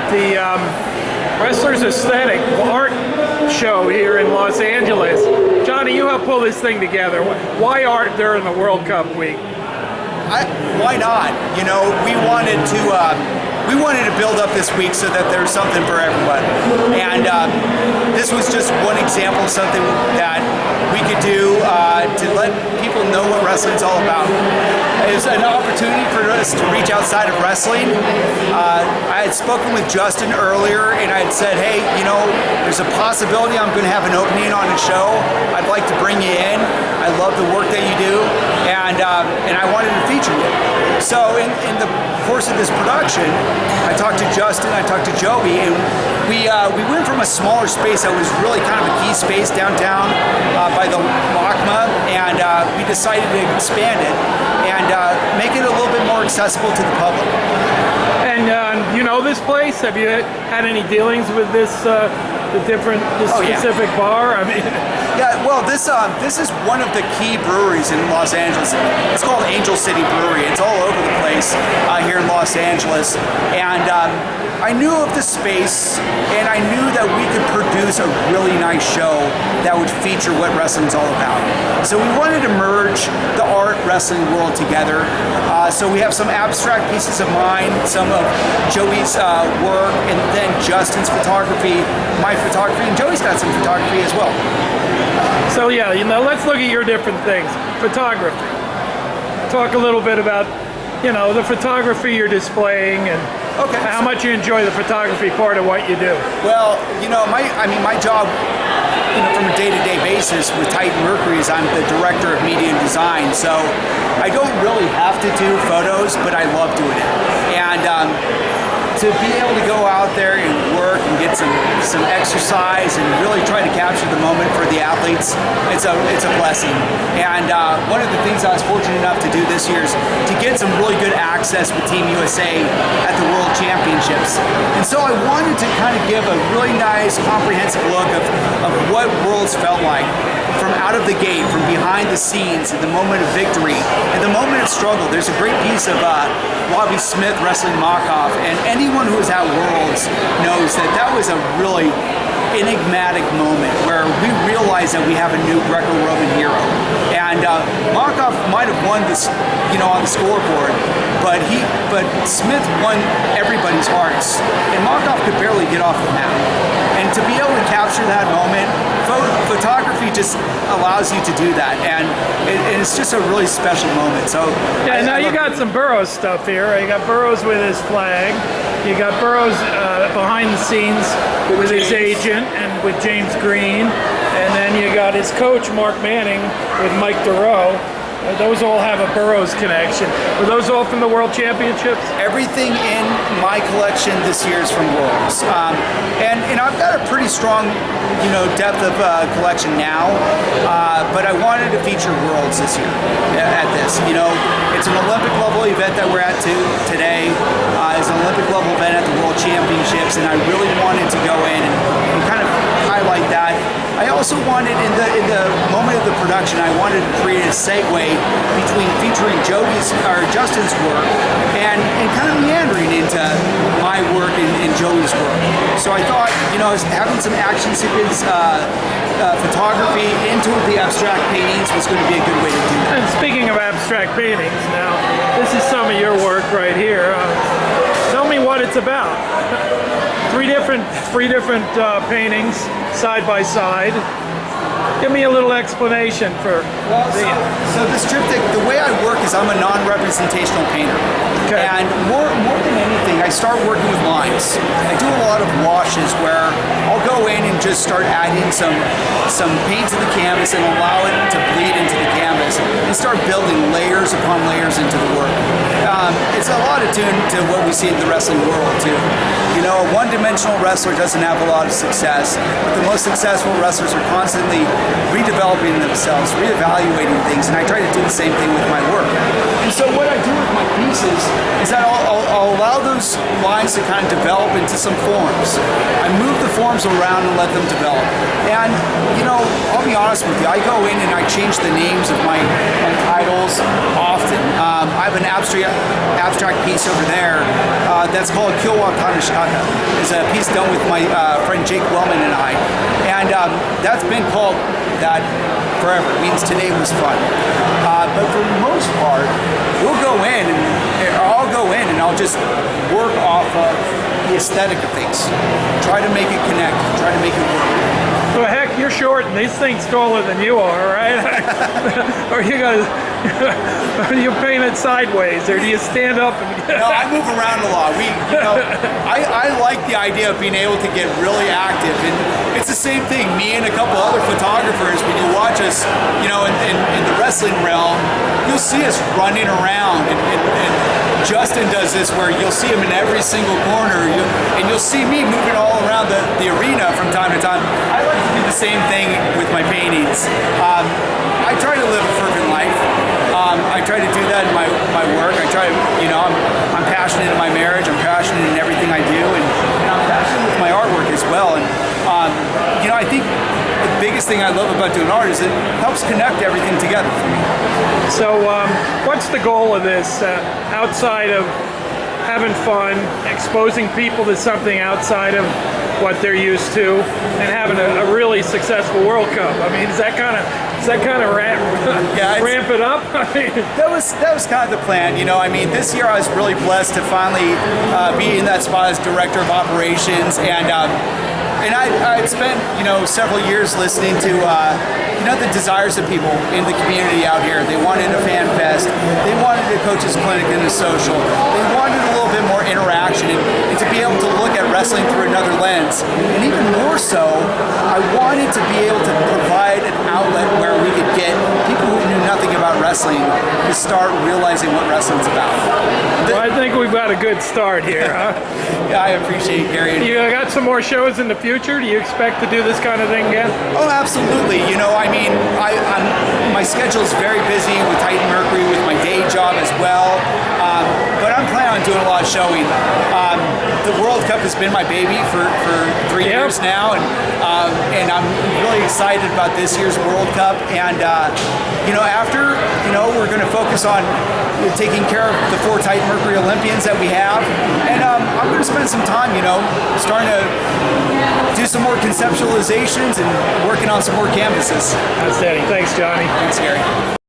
at the Wrestlers Aesthetic art show here in Los Angeles. Johnny, you helped pull this thing together. Why art during the World Cup week? Why not? You know, we wanted to build up this week so that there's something for everyone. And this was just one example of something that we could do to let people know what wrestling's all about. It was an opportunity for us to reach outside of wrestling. I had spoken with Justin earlier and I had said, hey, you know, there's a possibility I'm going to have an opening on a show. I'd like to bring you in. I love the work that you do, and I wanted to feature you. So in the course of this production, I talked to Justin, I talked to Joey, and we went from a smaller space that was really kind of a key space downtown by the LACMA, and we decided to expand it and make it a little bit more accessible to the public. And you know this place? Have you had any dealings with this specific bar? I mean, yeah. Well, this is one of the key breweries in Los Angeles. It's called Angel City Brewery. It's all over the place here in Los Angeles, and I knew of the space, and I knew that we could produce a really nice show that would feature what wrestling's all about. So we wanted to merge the art wrestling world together. So we have some abstract pieces of mine, some of Joey's work, and then Justin's photography, my photography, and Joey's got some photography as well. So yeah, you know, let's look at your different things. Photography. Talk a little bit about, you know, the photography you're displaying and how much you enjoy the photography part of what you do. Well, you know, my job, you know, from a day-to-day basis with Titan Mercury is I'm the director of media and design. So I don't really have to do photos, but I love doing it. And to be able to go out there and work and get some exercise and really try to capture the moment for the athletes, it's a blessing. And one of the things I was fortunate enough to do this year is to get some really good access with Team USA at the World Championships. And so I wanted to kind of give a really nice, comprehensive look of what Worlds felt like from out of the gate, from behind the scenes, at the moment of victory, and the moment of struggle. There's a great piece of Robbie Smith wrestling Markov, and anyone who was at Worlds knows that that was a really enigmatic moment where we realized that we have a new Greco-Roman hero. And Markov might have won this, you know, on the scoreboard, but Smith won everybody's hearts, and Markov could barely get off the mat. And to be able to capture that moment, photography just allows you to do that, and it's just a really special moment. So yeah, now you got some Burroughs stuff here. You got Burroughs with his flag. You got Burroughs behind the scenes with his agent and with James Green, and then you got his coach Mark Manning with Mike Durow. Those all have a Burroughs connection. Were those all from the World Championships? Everything in my collection this year is from Worlds, and I've got a pretty strong, you know, depth of collection now. But I wanted to feature Worlds this year at this. You know, it's an Olympic level event that we're at today. It's an Olympic level event at the World Championships, and I really wanted to go in and kind of highlight that. I also wanted, in the moment of the production, I wanted to create a segue between featuring Justin's work and kind of meandering into my work and Joey's work. So I thought, you know, having some action sequence photography into the abstract paintings was going to be a good way to do that. And speaking of abstract paintings, now this is some of your work right here. Tell me what it's about. Three different paintings side by side. Give me a little explanation for. Well, so this triptych, the way I work is I'm a non-representational painter. Okay. And more than anything, I start working with lines. I do a lot of washes where I'll go in and just start adding some paint to the canvas and allow it to bleed into the canvas and start building layers upon layers into the work. It's a lot attuned to what we see in the wrestling world too. You know, a one-dimensional wrestler doesn't have a lot of success, but the most successful wrestlers are constantly redeveloping themselves, reevaluating things, and I try to do the same thing with my work. And so what I do with my pieces is that I'll allow those lines to kind of develop into some forms. I move the forms around and let them develop. And, you know, I'll be honest with you, I go in and I change the names of my titles often. I have an abstract piece over there that's called Kyowa Tanishikata. It's a piece done with my friend Jake Wellman and I. And that's been called that forever. It means today was fun. But for the most part, we'll go in, and I'll go in and I'll just work off of the aesthetic of things. Try to make it connect, try to make it work. Well, heck, you're short and these things taller than you are, right? Or are you paint it sideways, or do you stand up and No, I move around a lot. I like the idea of being able to get really active, and it's the same thing. Me and a couple other photographers, when you watch us, in the wrestling realm, you'll see us running around, and Justin does this where you'll see him in every single corner, and you'll see me moving all around the arena from time to time. I like to do the same thing with my paintings. I try to live a fervent life. I try to do that in my work. I try to, I'm passionate in my marriage. I'm passionate in everything I do, and I'm passionate with my artwork as well. And I think the biggest thing I love about doing art is it helps connect everything together for me. So, what's the goal of this outside of having fun, exposing people to something outside of what they're used to, and having a really successful World Cup? I mean, is that kind of ramp it up? I mean, that was kind of the plan. This year I was really blessed to finally be in that spot as director of operations, and I'd spent several years listening to the desires of people in the community out here. They wanted a fan fest. They wanted a coach's clinic and a social. They wanted a little bit more interaction, and to be able to look at wrestling through another lens. And even more so, I wanted to be able to provide an outlet where we could get people who knew nothing about wrestling to start realizing what wrestling's about. Well, I think we've got a good start here, huh? Yeah, I appreciate it, Gary. You got some more shows in the future? Do you expect to do this kind of thing again? Oh, absolutely. My schedule is very busy with Titan Mercury, with my day job as well. But I'm planning on doing a lot of showing. The World Cup has been my baby for 3 years now, and I'm really excited about this year's World Cup. And after, we're going to focus on taking care of the 4 Titan Mercury Olympians that we have, and I'm going to spend some time, starting to do some more conceptualizations and working on some more canvases. Outstanding. Thanks, Johnny. Thanks, Gary.